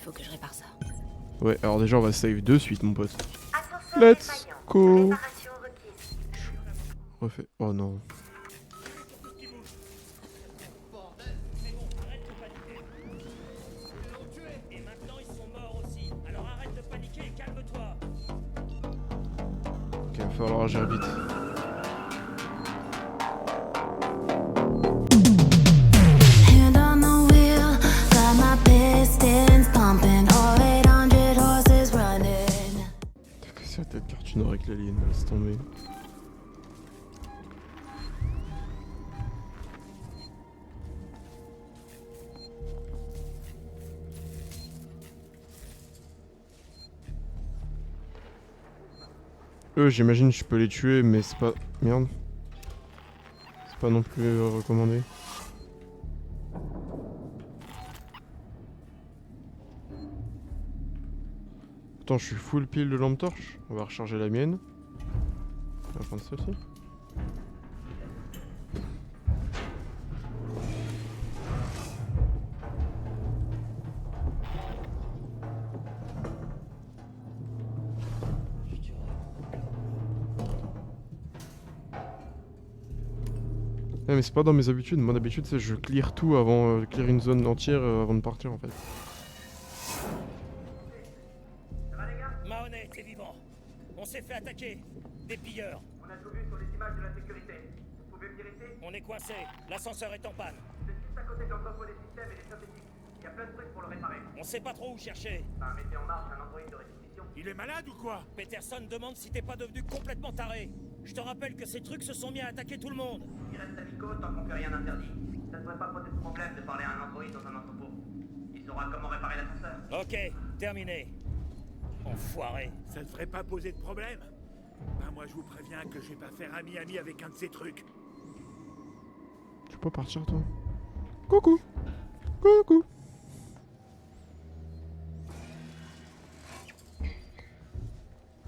faut que je répare ça. Ouais, alors déjà on va save de suite mon pote. Ascenseur Let's défaillant. go. Réparation requise. Refait. Oh non. Et maintenant ils sont morts aussi. Alors arrête de paniquer et calme-toi. Ok, va falloir agir vite. Hand on the wheel, got my pistons pumping, all 800 horses running. T'as cassé la tête cartoon avec l'alien, laisse tomber. Eux, j'imagine je peux les tuer, mais c'est pas... Merde. C'est pas non plus recommandé. Attends, je suis full pile de lampe torche. On va recharger la mienne. On va prendre celle-ci. Ouais, mais c'est pas dans mes habitudes. Moi d'habitude, c'est je clear tout avant, clear une zone entière avant de partir en fait. Mahoney, t'es vivant. On s'est fait attaquer. Des pilleurs. On a tout vu sur les images de la sécurité. Vous pouvez me dire ici? On est coincé. L'ascenseur est en panne. C'est juste à côté de l'entrepôt des systèmes et des synthétiques. Il y a plein de trucs pour le réparer. On sait pas trop où chercher. Bah, mettez en marche un androïde de restitution. Il est malade ou quoi? Peterson demande si t'es pas devenu complètement taré. Je te rappelle que ces trucs se sont mis à attaquer tout le monde. Il reste amicaux tant qu'on fait rien d'interdit. Ça devrait pas poser de problème de parler à un androïde dans un entrepôt. Il saura comment réparer l'ascenseur. Ok, terminé. Enfoiré. Ça devrait pas poser de problème. Ben moi je vous préviens que je vais pas faire ami-ami avec un de ces trucs. Tu peux partir toi. Coucou. Coucou.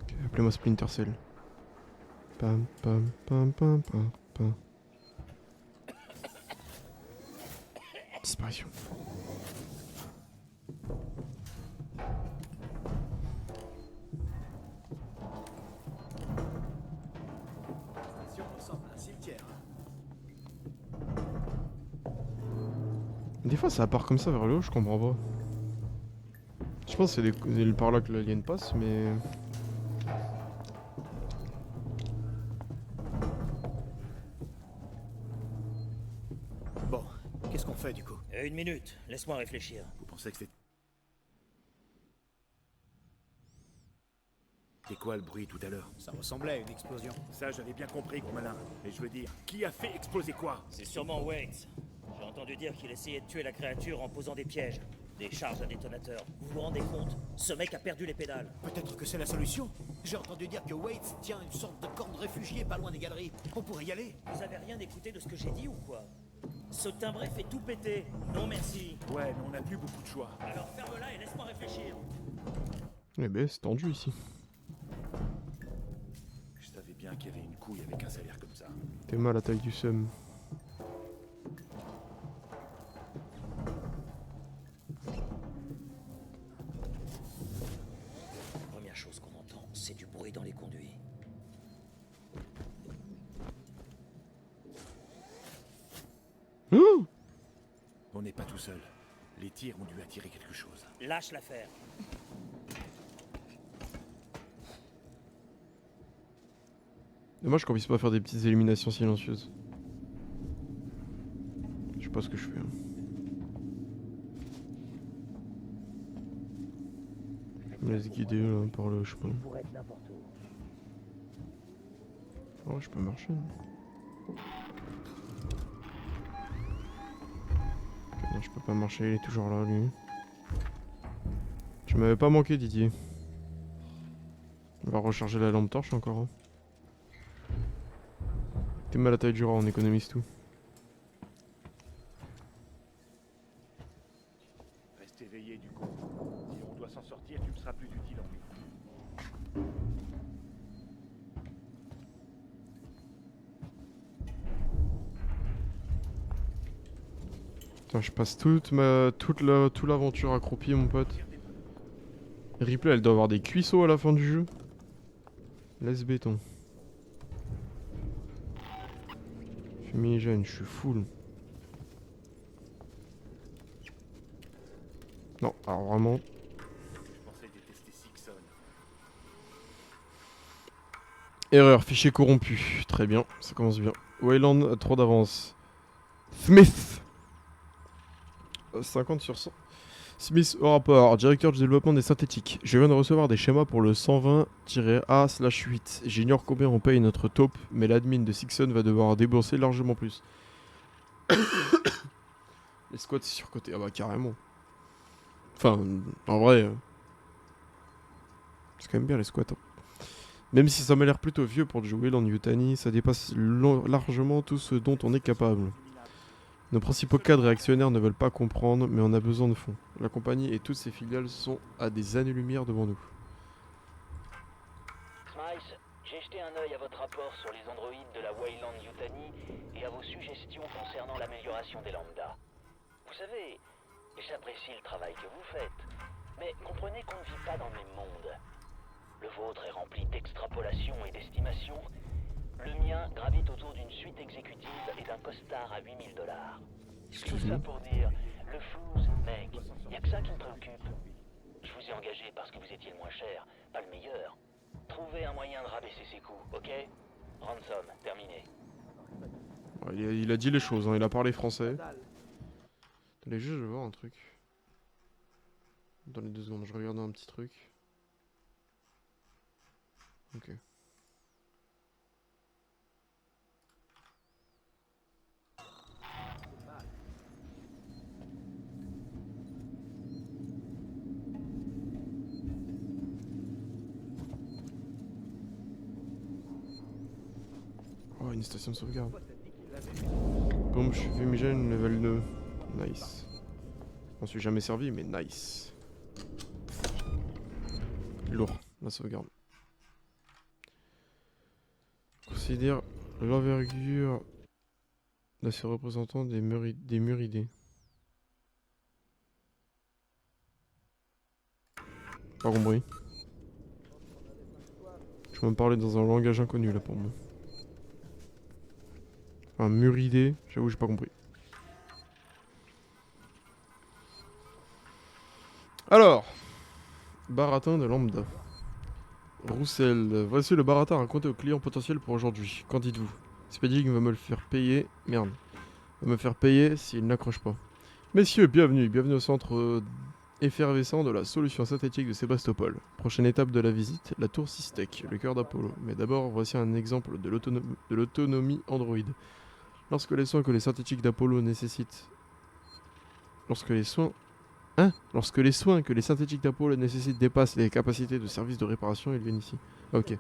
Ok, appelez-moi Splinter Cell. Pam pam pam pam pam pam. Disparition. La station ressemble à un cimetière. Des fois ça part comme ça vers le haut, je comprends pas. Je pense que c'est par là que l'alien passe, mais... Bon, qu'est-ce qu'on fait du coup? Une minute, laisse-moi réfléchir. Vous pensez que c'est... C'est quoi le bruit tout à l'heure? Ça ressemblait à une explosion. Ça j'avais bien compris gros malin. Mais je veux dire, qui a fait exploser quoi? C'est sûrement Waits. J'ai entendu dire qu'il essayait de tuer la créature en posant des pièges. Des charges à détonateur. Vous vous rendez compte? Ce mec a perdu les pédales. Peut-être que c'est la solution. J'ai entendu dire que Waits tient une sorte de camp de réfugiés pas loin des galeries. On pourrait y aller. Vous avez rien écouté de ce que j'ai dit ou quoi? Ce timbré fait tout péter. Non merci. Ouais, mais on a plus beaucoup de choix. Alors ferme-la et laisse-moi réfléchir. Eh ben, c'est tendu ici. Je savais bien qu'il y avait une couille avec un salaire comme ça. T'es mal à la taille du seum. Première chose qu'on entend, c'est du bruit dans les conduits. Ouh. On n'est pas tout seul. Les tirs ont dû attirer quelque chose. Lâche l'affaire. Dommage qu'on puisse pas faire des petites éliminations silencieuses. Je sais pas ce que je fais. Hein. Je me laisse guider là, par le chemin. Oh, je peux marcher. Ok, non, je peux pas marcher, il est toujours là, lui. Tu m'avais pas manqué, Didier. On va recharger la lampe torche encore. Hein. T'es mal à la taille du rat, on économise tout. Reste éveillé du coup. Si on doit s'en sortir, tu me seras plus utile en plus. Putain, je passe toute l'aventure accroupie, mon pote. Ripley, elle doit avoir des cuisseaux à la fin du jeu. Laisse béton. Fumigène, je suis full. Non, alors vraiment. Je pensais détester Sixon. Erreur, fichier corrompu. Très bien, ça commence bien. Wayland a trop d'avance. Smith 50 sur 100. Smith au rapport, directeur du développement des synthétiques. Je viens de recevoir des schémas pour le 120-A/8. J'ignore combien on paye notre taupe, mais l'admin de Sixon va devoir débourser largement plus. Les squats c'est surcoté, ah bah carrément. Enfin, en vrai, c'est quand même bien les squats. Hein. Même si ça m'a l'air plutôt vieux pour jouer dans Yutani, ça dépasse largement tout ce dont on est capable. Nos principaux cadres et actionnaires ne veulent pas comprendre, mais on a besoin de fonds. La compagnie et toutes ses filiales sont à des années-lumière devant nous. Smice, j'ai jeté un œil à votre rapport sur les androïdes de la Wayland Yutani et à vos suggestions concernant l'amélioration des lambdas. Vous savez, j'apprécie le travail que vous faites, mais comprenez qu'on ne vit pas dans le même monde. Le vôtre est rempli d'extrapolations et d'estimations. Le mien gravite autour d'une suite exécutive et d'un costard à $8000. Tout ça pour dire, le flouze, mec, y'a que ça qui me préoccupe. Je vous ai engagé parce que vous étiez le moins cher, pas le meilleur. Trouvez un moyen de rabaisser ses coûts, ok? Ransom, terminé. Ouais, il a dit les choses, hein, il a parlé français. Attendez, juste je vais voir un truc. Dans les 2 secondes, je regarde un petit truc. Ok. Oh, une station de sauvegarde. Bombe fumigène level 2. Nice. Je m'en suis jamais servi, mais nice. Lourd, la sauvegarde. Considère l'envergure de ces représentants des muridés. Pas compris. Je vais me parler dans un langage inconnu là pour moi. Un muridé, j'avoue j'ai pas compris. Alors, baratin de lambda. Roussel, voici le baratin raconté aux clients potentiels pour aujourd'hui. Qu'en dites-vous? Spedding va me le faire payer. Merde. Va me faire payer s'il n'accroche pas. Messieurs, bienvenue au centre effervescent de la solution synthétique de Sébastopol. Prochaine étape de la visite, la tour Systech, le cœur d'Apollo. Mais d'abord, voici un exemple de l'autonomie Android. Lorsque les soins que les synthétiques d'Apollo nécessitent... Lorsque les soins que les synthétiques d'Apollo nécessitent dépassent les capacités de service de réparation, ils viennent ici. Ok. J'ai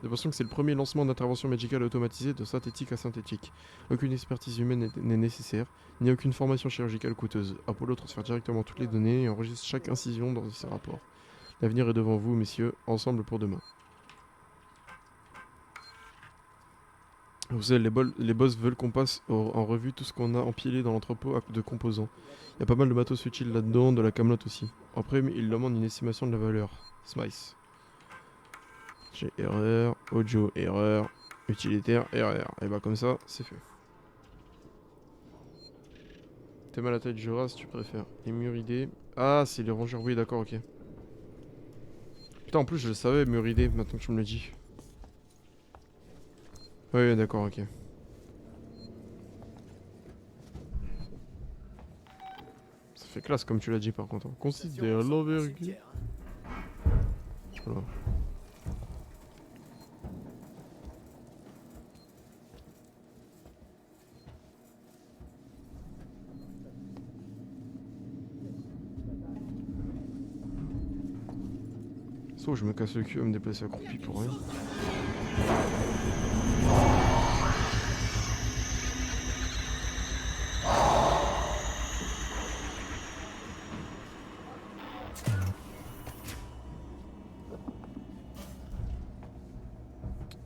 l'impression que c'est le premier lancement d'intervention médicale automatisée de synthétique à synthétique. Aucune expertise humaine n'est nécessaire, ni aucune formation chirurgicale coûteuse. Apollo transfère directement toutes les données et enregistre chaque incision dans ses rapports. L'avenir est devant vous, messieurs, ensemble pour demain. Vous savez, les boss veulent qu'on passe en revue tout ce qu'on a empilé dans l'entrepôt de composants. Il y a pas mal de matos utiles là-dedans, de la camelote aussi. Après, ils demandent une estimation de la valeur. Smice. J'ai erreur, audio, erreur, utilitaire, erreur. Et bah comme ça, c'est fait. T'aimes à la taille du Jura si tu préfères. Les muridés. Ah, c'est les rongeurs, oui d'accord, ok. Putain, en plus je le savais, muridés, maintenant que tu me le dis. Oui, d'accord, ok. Ça fait classe comme tu l'as dit par contre. Considère l'envergure. Voilà. Sauf je me casse le cul à me déplacer accroupi pour rien.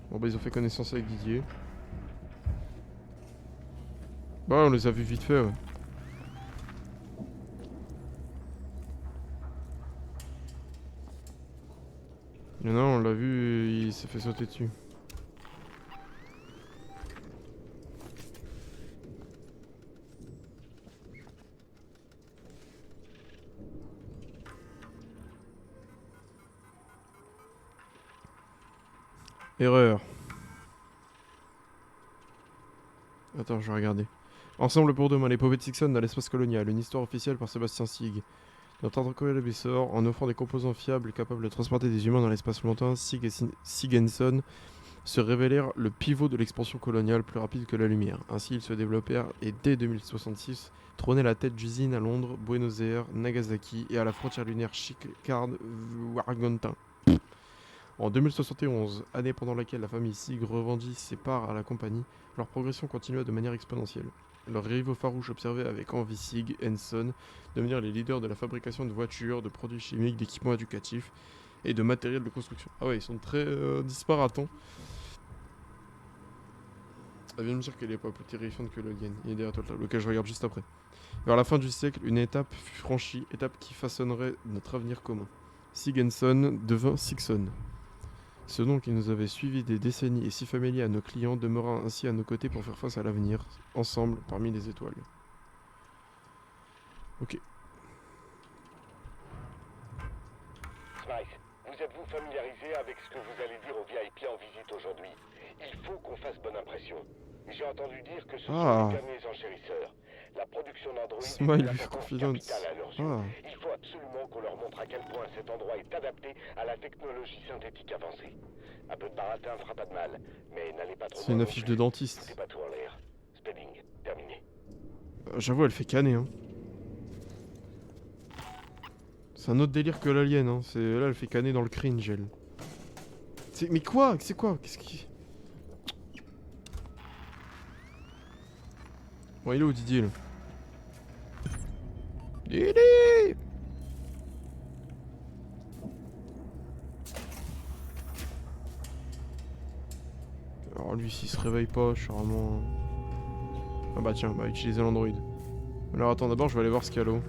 Bon bah ils ont fait connaissance avec Didier. Bah on les a vus vite fait ouais. Mais non, on l'a vu, il s'est fait sauter dessus. Erreur. Attends, je vais regarder. Ensemble pour demain, l'épopée de Sixon dans l'espace colonial, une histoire officielle par Sébastien Sig. Notre incroyable essor, en offrant des composants fiables capables de transporter des humains dans l'espace lointain, Sig et Sigensson se révélèrent le pivot de l'expansion coloniale plus rapide que la lumière. Ainsi, ils se développèrent et dès 2066 trônaient la tête d'usine à Londres, Buenos Aires, Nagasaki et à la frontière lunaire Chicard-Wargentin. En 2071, année pendant laquelle la famille Sig revendit ses parts à la compagnie, leur progression continua de manière exponentielle. Leurs rivaux farouches observaient avec envie Sig et Henson devenir les leaders de la fabrication de voitures, de produits chimiques, d'équipements éducatifs et de matériel de construction. Ah ouais, ils sont très disparates. Hein. Elle vient de me dire qu'elle est pas plus terrifiante que Logan. Il est derrière toi, lequel je regarde juste après. Vers la fin du siècle, une étape fut franchie, étape qui façonnerait notre avenir commun. Sig Henson devint Sixon. Ce nom qui nous avait suivi des décennies et si familier à nos clients demeura ainsi à nos côtés pour faire face à l'avenir, ensemble, parmi les étoiles. Ok. Smythe, vous êtes-vous familiarisé avec ce que vous allez dire aux VIP en visite aujourd'hui? Il faut qu'on fasse bonne impression. J'ai entendu dire que ce sont les derniers enchérisseurs. La production d'Android Smile est with confidence. à leurs yeux. Il faut absolument qu'on leur montre à quel point cet endroit est adapté à la technologie synthétique avancée. Un peu de baratin fera pas de mal, mais n'allez pas trop. C'est une affiche de dentiste. Foutez pas tout en l'air. Spelling, terminé. J'avoue, elle fait canner. Hein. C'est un autre délire que l'alien. Hein. Là, elle fait canner dans le cringe, elle. Mais quoi? C'est quoi? Qu'est-ce qui... Bon, il est où Didier là? Didier! Alors lui s'il se réveille pas, je suis vraiment... Ah bah tiens, bah utiliser l'Android. Alors attends, d'abord je vais aller voir ce qu'il y a là-haut.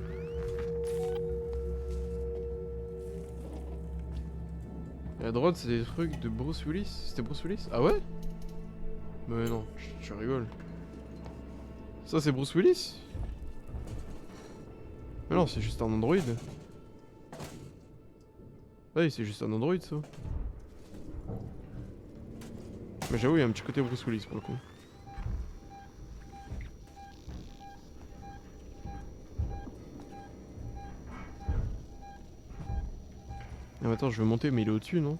Et à droite c'est des trucs de Bruce Willis. C'était Bruce Willis? Ah ouais? Mais non, je rigole. Ça c'est Bruce Willis? Mais non, c'est juste un Android. Ouais, c'est juste un Android ça. Mais j'avoue, il y a un petit côté Bruce Willis pour le coup. Ah, attends, je vais monter, mais il est au-dessus, non?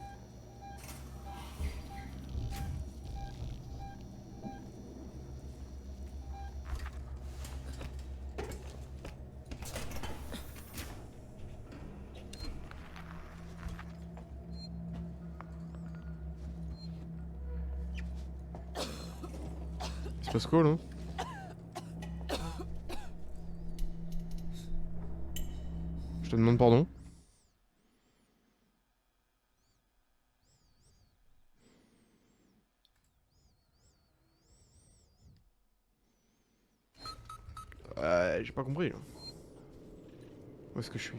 Il se passe quoi là? Je te demande pardon. J'ai pas compris là. Où est-ce que je suis?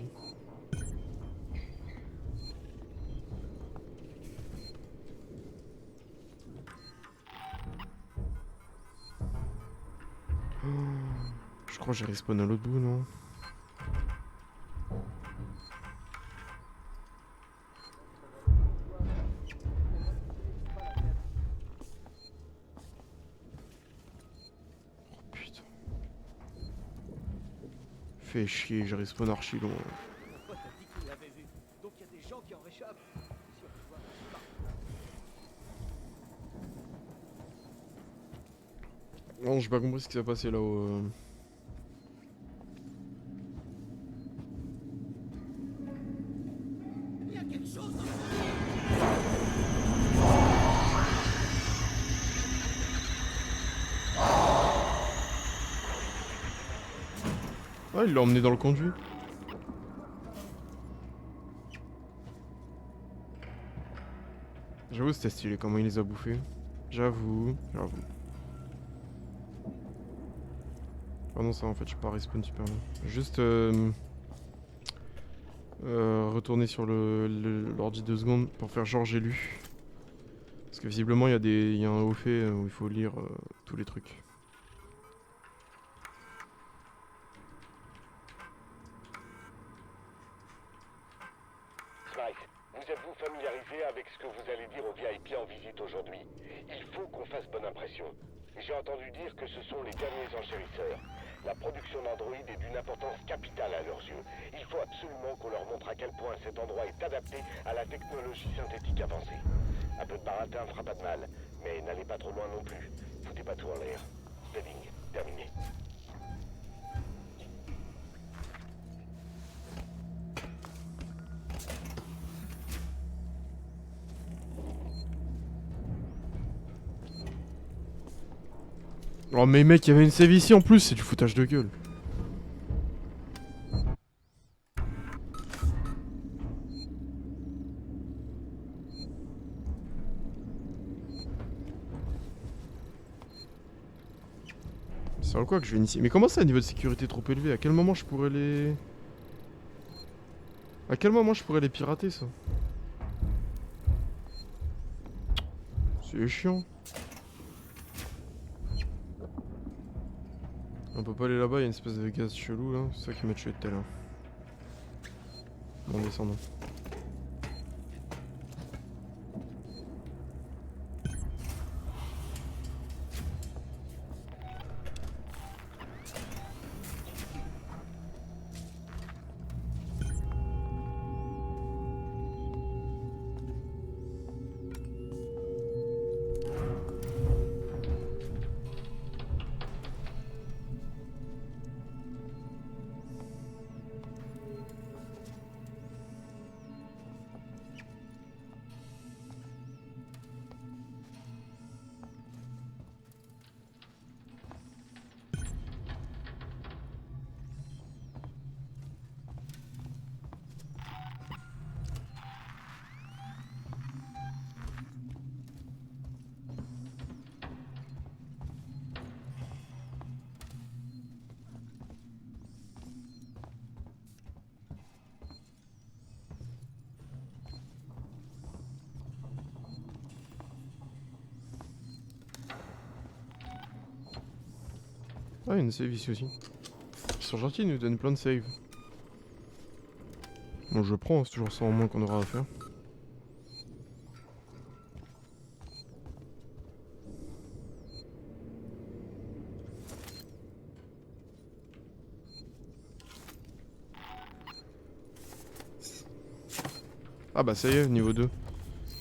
Je crois que j'ai respawn à l'autre bout, non? Oh putain. Fais chier, j'ai respawn archi loin. Mon pote a dit qu'il l'avait vu. Donc il y a des gens qui en réchappent. Si on peut voir qui part. Non, j'ai pas compris ce qui s'est passé là-haut. Il y a quelque chose dans Ah, il l'a emmené dans le conduit. J'avoue, c'était stylé comment il les a bouffés. J'avoue. Ah non, ça en fait, je suis pas respawn super loin. Juste. Retourner sur l'ordi 2 secondes pour faire genre j'ai lu. Parce que visiblement il y a un haut fait où il faut lire tous les trucs. Smythe, vous êtes-vous familiarisé avec ce que vous allez dire aux VIP en visite aujourd'hui? Il faut qu'on fasse bonne impression. J'ai entendu dire que ce sont les derniers enchérisseurs. La production d'Android est d'une importance capitale à leurs yeux. Il faut absolument qu'on leur montre à quel point cet endroit est adapté à la technologie synthétique avancée. Un peu de baratin fera pas de mal, mais n'allez pas trop loin non plus. Foutez pas tout en l'air. Spedding, terminé. Oh mais mec, il y avait une save ici en plus, c'est du foutage de gueule. C'est quoi que je vais initier? Mais comment ça, niveau de sécurité trop élevé? À quel moment je pourrais les... À quel moment je pourrais les pirater, ça? C'est chiant. On peut pas aller là-bas, il y a une espèce de gaz chelou là, c'est ça qui m'a tué tout à l'heure. Bon, descendons. Ah, il y a une save ici aussi. Ils sont gentils, ils nous donnent plein de saves. Bon, je prends, c'est toujours ça en moins qu'on aura à faire. Ah bah ça y est, niveau 2.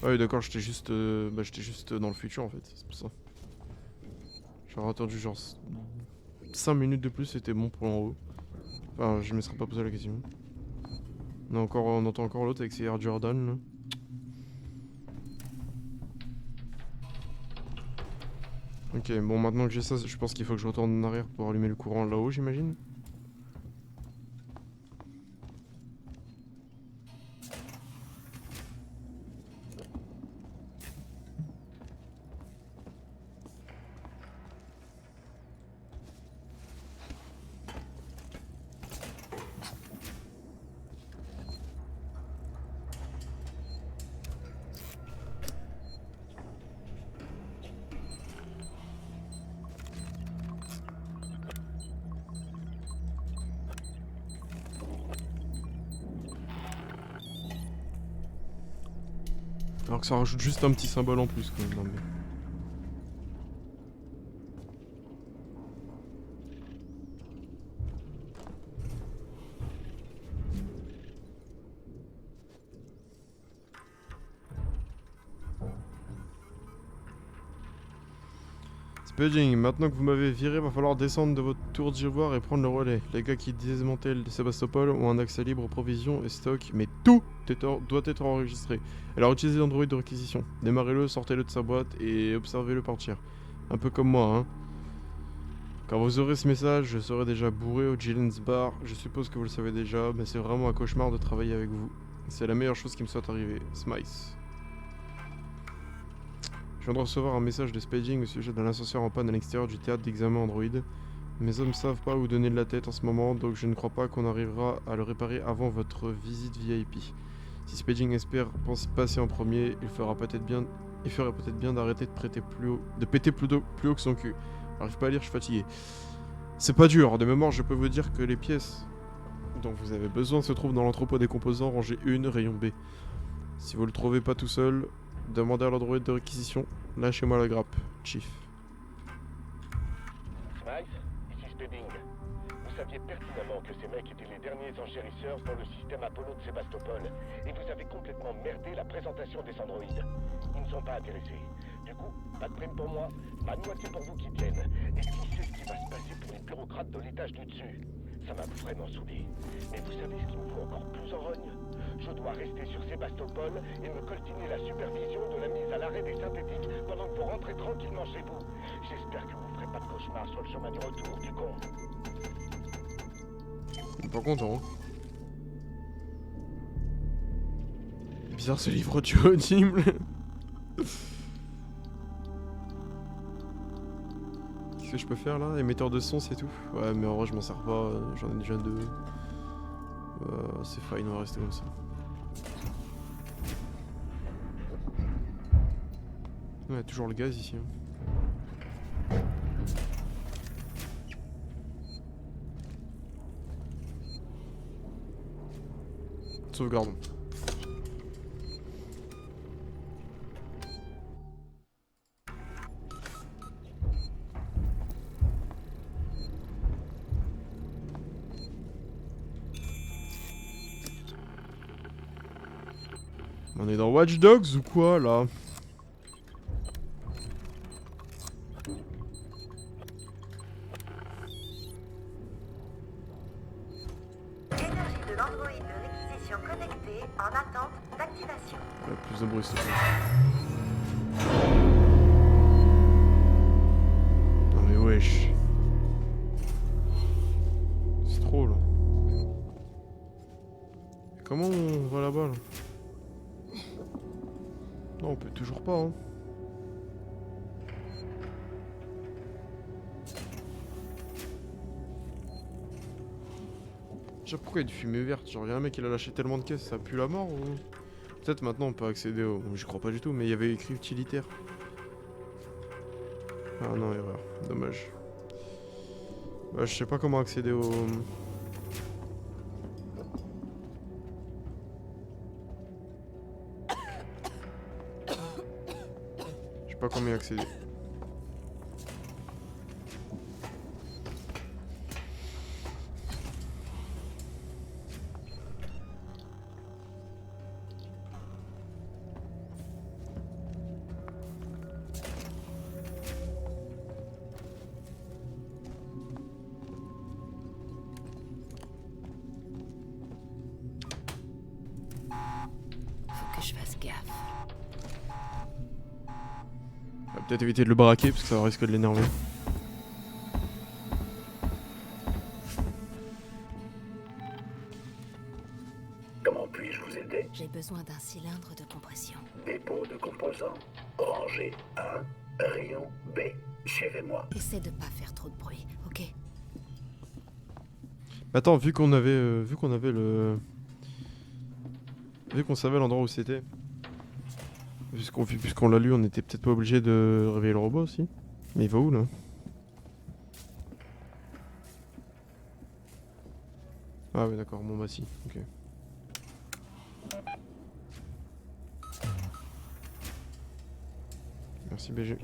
Ah oui d'accord, j'étais juste dans le futur en fait, c'est pour ça. J'aurais attendu genre 5 minutes de plus, c'était bon pour en haut. Enfin, je me serais pas posé la question. On entend encore l'autre avec ses Air Jordan là. Ok, bon maintenant que j'ai ça, je pense qu'il faut que je retourne en arrière pour allumer le courant là-haut, j'imagine. Alors que ça rajoute juste un petit symbole en plus quand même. Non, mais... Spedding, maintenant que vous m'avez viré, va falloir descendre de votre tour d'ivoire et prendre le relais. Les gars qui démantèlent Sébastopol ont un accès libre aux provisions et stocks, mais tout doit être enregistré. Alors utilisez l'Android de réquisition. Démarrez-le, sortez-le de sa boîte et observez-le partir. Un peu comme moi, hein. Quand vous aurez ce message, je serai déjà bourré au Gillen's Bar. Je suppose que vous le savez déjà, mais c'est vraiment un cauchemar de travailler avec vous. C'est la meilleure chose qui me soit arrivée. Smythe. Je viens de recevoir un message de Spedding au sujet d'un ascenseur en panne à l'extérieur du théâtre d'examen Android. Mes hommes savent pas où donner de la tête en ce moment, donc je ne crois pas qu'on arrivera à le réparer avant votre visite VIP. Si Spaging espère passer en premier, il ferait peut-être bien d'arrêter de péter plus haut que son cul. J'arrive pas à lire, je suis fatigué. C'est pas dur, de mémoire je peux vous dire que les pièces dont vous avez besoin se trouvent dans l'entrepôt des composants rangée 1, rayon B. Si vous le trouvez pas tout seul, demandez à l'androïde de réquisition. Lâchez-moi la grappe, Chief. Smiles, ici Spedding. Vous saviez pertinemment que ces mecs étaient les derniers enchérisseurs dans le système Apollo de Sébastopol, et vous avez complètement merdé la présentation des androïdes. Ils ne sont pas intéressés. Du coup, pas de prime pour moi, pas de moitié pour vous qui viennent. Et qui sait ce qui va se passer pour les bureaucrates de l'étage du dessus? Ça m'a vraiment soudé. Mais vous savez ce qui me fout encore plus en rogne? Je dois rester sur Sébastopol et me coltiner la supervision de la mise à l'arrêt des synthétiques pendant que vous rentrez tranquillement chez vous. J'espère que vous ne ferez pas de cauchemar sur le chemin du retour, du con. Je suis pas content. Hein. Bizarre ce livre tu audible. Qu'est-ce que je peux faire là? Émetteur de son c'est tout? Ouais mais en vrai je m'en sers pas, j'en ai déjà 2. C'est fine, on va rester comme ça. Ouais, toujours le gaz ici. Hein. Sauvegarde. On est dans Watch Dogs ou quoi là? Énergie de l'androïde de réquisition connectée en attente d'activation. Ouais, plus de bruit s'il te plaît. Non mais wesh. C'est trop là. Comment on va là-bas là? Non, on peut toujours pas, hein. Je sais pas pourquoi il y a du fumée verte. Genre, y'a un mec qui a lâché tellement de caisses, ça pue la mort ou... Peut-être maintenant on peut accéder au... Bon, j'y crois pas du tout, mais il y avait écrit utilitaire. Ah non, erreur. Dommage. Bah, je sais pas comment accéder au... Je sais pas comment y accéder. Faut que je fasse gaffe. On va peut-être éviter de le braquer parce que ça risque de l'énerver. Comment puis-je vous aider? J'ai besoin d'un cylindre de compression. Dépôt de composants. Rangée 1, rayon B. Suivez-moi. Essaie de pas faire trop de bruit, ok? Attends, vu qu'on avait le... Vu qu'on savait l'endroit où c'était. Puisqu'on l'a lu, on était peut-être pas obligé de réveiller le robot aussi. Mais il va où là? Ah ouais d'accord, bon bah si, ok. Merci BG.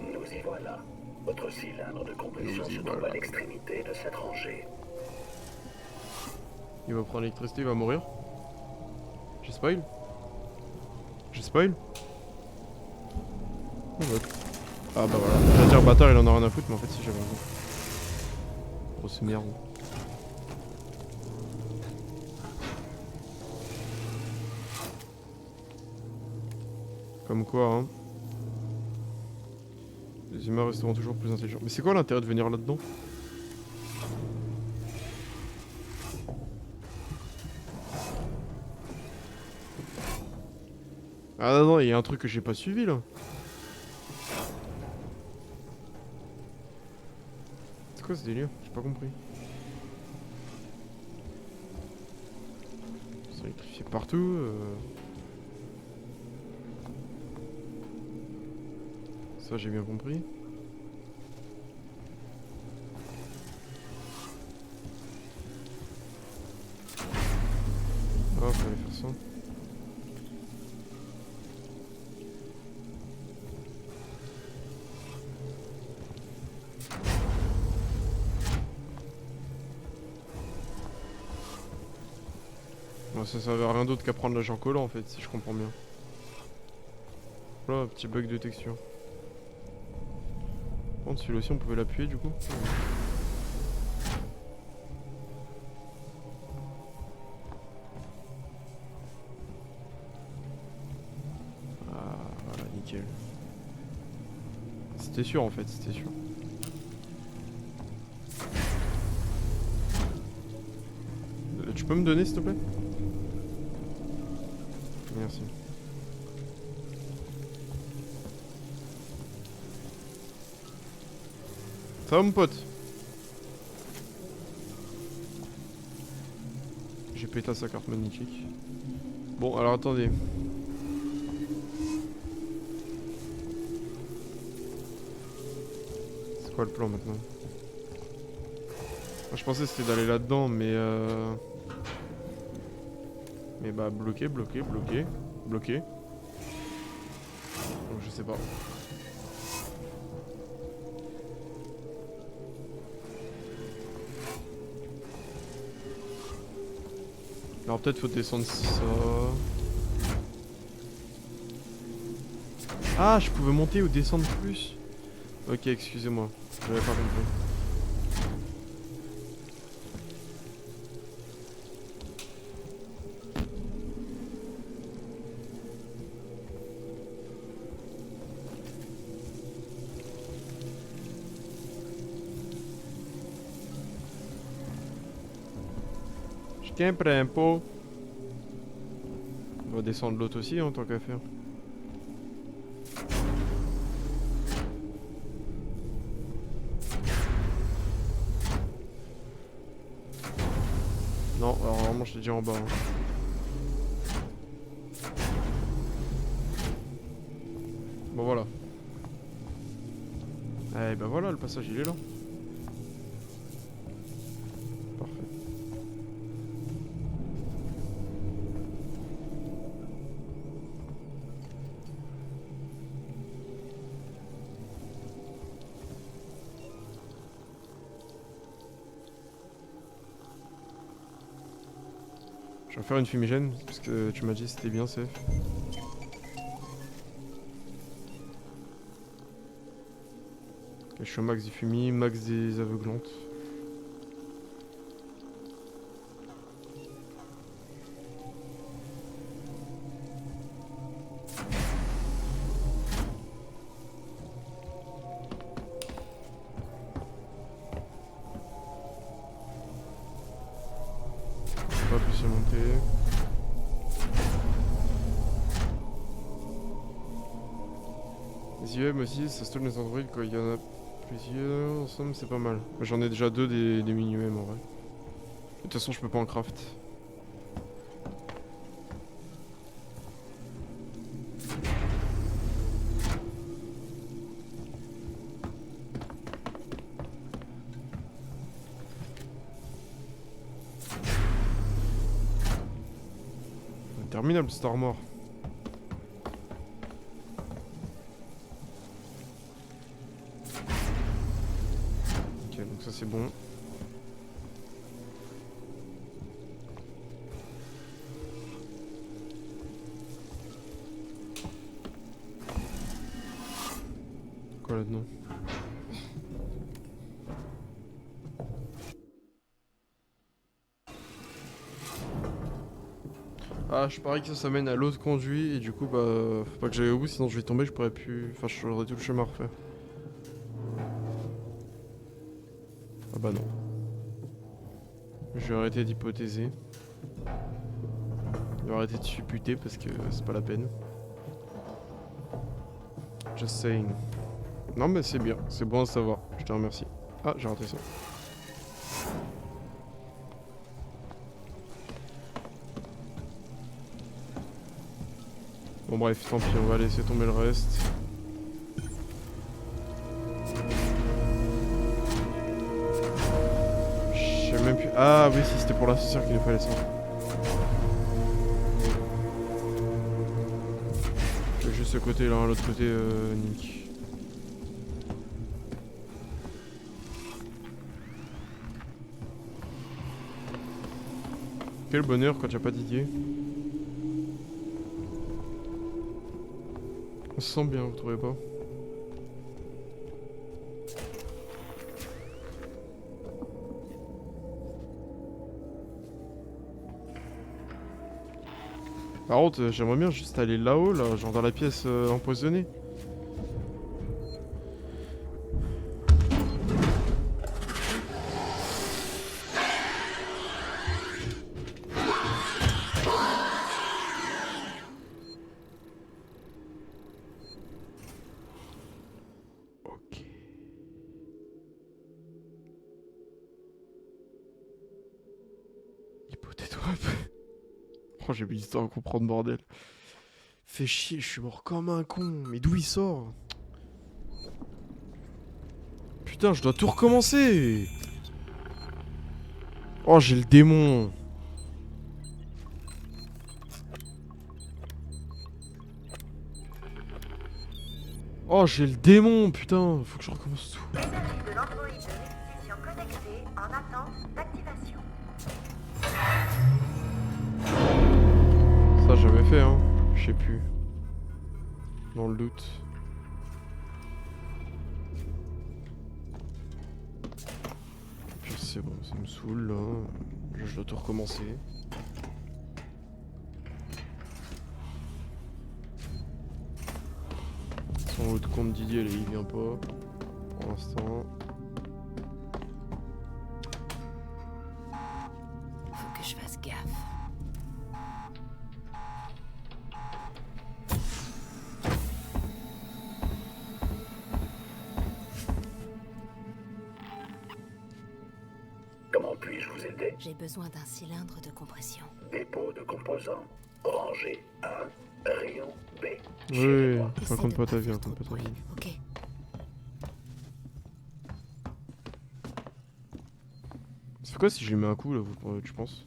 Nous y voilà. Votre cylindre de compression se trouve à l'extrémité de cette rangée. Il va prendre l'électricité, il va mourir. J'ai spoil? J'ai spoil? Oh, ouais. Ah bah voilà. J'allais dire bâtard il en a rien à foutre mais en fait si j'avais raison. Grosse merde. Comme quoi hein. Les humains resteront toujours plus intelligents. Mais c'est quoi l'intérêt de venir là-dedans? Ah non, non, il y a un truc que j'ai pas suivi là. C'est quoi ce délire? J'ai pas compris. C'est électrifié partout. Ça j'ai bien compris. Ah, fallait faire ça. Bon, ça servait à rien d'autre qu'à prendre l'agent collant en fait, si je comprends bien. Voilà, petit bug de texture. Par contre, celui-là aussi on pouvait l'appuyer du coup. Ah, voilà, nickel. C'était sûr en fait, c'était sûr. Tu peux me donner s'il te plaît? Merci. Ça va mon pote? J'ai pété sa carte magnifique. Bon alors attendez. C'est quoi le plan maintenant? Moi je pensais que c'était d'aller là-dedans mais bah bloqué. Donc je sais pas. Alors peut-être faut descendre ça. Ah, je pouvais monter ou descendre plus. Ok, excusez-moi, j'avais pas compris. Je tiens près un pot. On va descendre l'autre aussi en tant qu'à faire. Non, alors vraiment je t'ai dit en bas. Hein. Bon voilà. Eh ben voilà, le passage il est là. Parfait. Je vais faire une fumigène parce que tu m'as dit que c'était bien safe. Ok, je suis au max des fumis, max des aveuglantes. Pas plus monter. Les IEM aussi, ça stone les androïdes quand il y en a plusieurs. En somme, c'est pas mal. J'en ai déjà deux des mini-UM en vrai. De toute façon, je peux pas en craft. Interminable cette armor. Ok, donc ça c'est bon. Quoi là-dedans? Ah, je parie que ça mène à l'autre conduit et du coup, bah, faut pas que j'aille au bout, sinon je vais tomber, je pourrais plus. Enfin, j'aurais tout le chemin à refaire. Ah bah non. Je vais arrêter d'hypothéser. Je vais arrêter de supputer parce que c'est pas la peine. Just saying. Non mais c'est bien, c'est bon à savoir, je te remercie. Ah, j'ai raté ça. Bon bref, tant pis, on va laisser tomber le reste. Je sais même plus... Ah oui, si, c'était pour l'ascenseur qu'il nous fallait ça. Juste ce côté là, l'autre côté, Nick. Quel bonheur quand y'a pas d'idée. On se sent bien, vous trouvez pas? Par contre, j'aimerais bien juste aller là-haut, là, genre dans la pièce empoisonnée. Ok. Hypothétoire. Oh, j'ai mis du temps à comprendre, bordel. Fais chier, je suis mort comme un con. Mais d'où il sort? Putain, je dois tout recommencer. Oh, j'ai le démon. Oh, j'ai le démon, putain. Faut que je recommence tout. Énergie de l'android de réquisition connecté en attente d'activation. Ça, j'avais fait, hein. Je sais plus. Dans le doute. Puis c'est bon, ça me saoule, là. Je dois tout recommencer. Son autre compte Didier, là, il vient pas. Pour l'instant. Faut que je fasse gaffe. Comment puis-je vous aider? J'ai besoin d'un cylindre de compression. Dépôt de composants. Rangée 1, rayon B. Oui, Essaie raconte de pas ta vie, faire raconte pas trop ta de vie. bruit, ok. C'est quoi si je lui mets un coup, là, tu penses?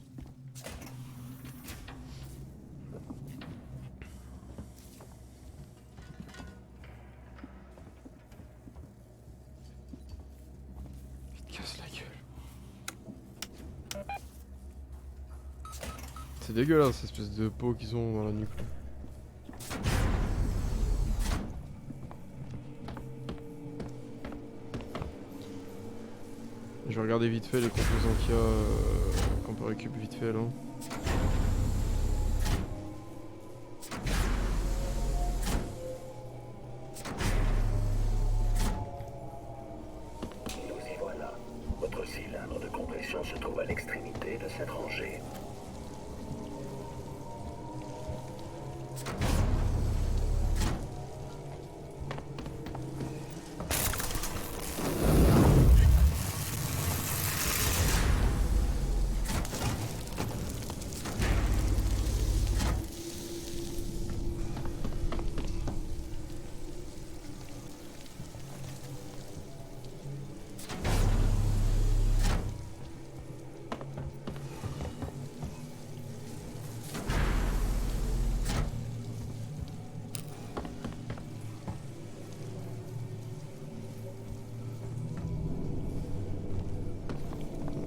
Il te casse la gueule. C'est dégueulasse, cette espèce de peau qu'ils ont dans la nuque. Là. Je vais regarder vite fait les composants qu'il y a, qu'on peut récupérer vite fait là. Nous y voilà. Votre cylindre de compression se trouve à l'extrémité de cette rangée.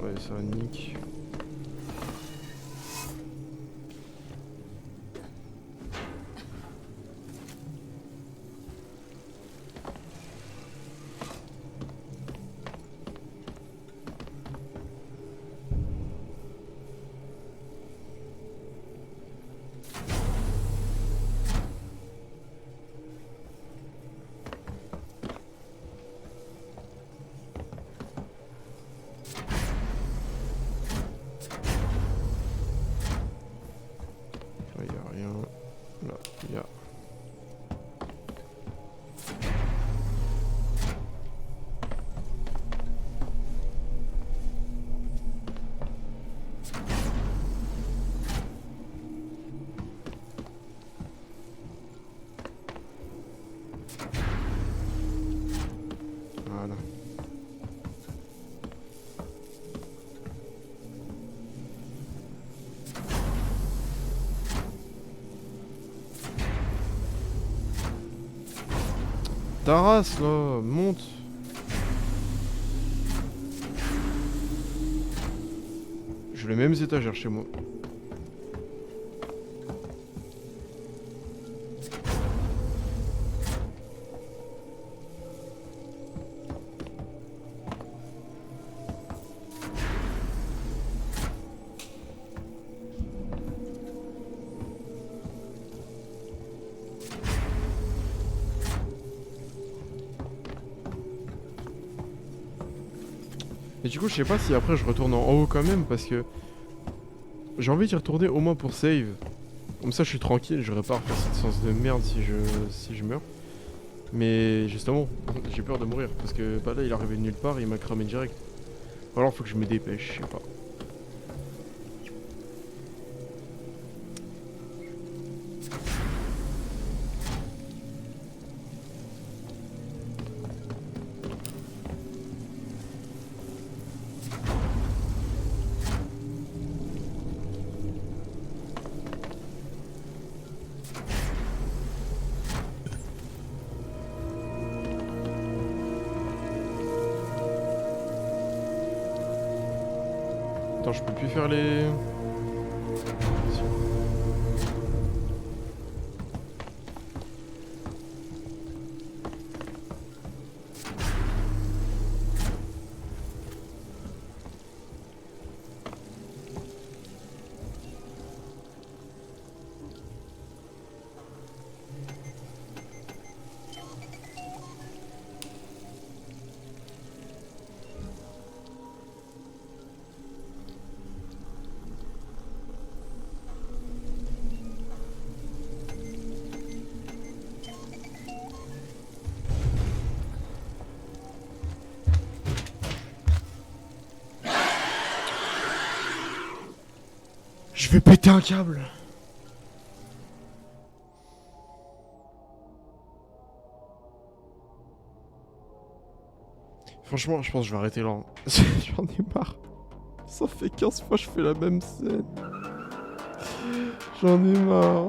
Ouais, ça nique. Voilà. Ta race là, monte. J'ai les mêmes étagères chez moi. Et du coup, je sais pas si après je retourne en haut quand même parce que j'ai envie d'y retourner au moins pour save. Comme ça, je suis tranquille, j'aurais pas à refaire cette séance de merde si je meurs. Mais justement, j'ai peur de mourir parce que bah là, il est arrivé de nulle part et il m'a cramé direct. Alors, faut que je me dépêche, je sais pas. Attends, je peux plus faire les... Si. Je vais péter un câble. Franchement, je pense que je vais arrêter là. J'en ai marre. Ça fait 15 fois que je fais la même scène. J'en ai marre.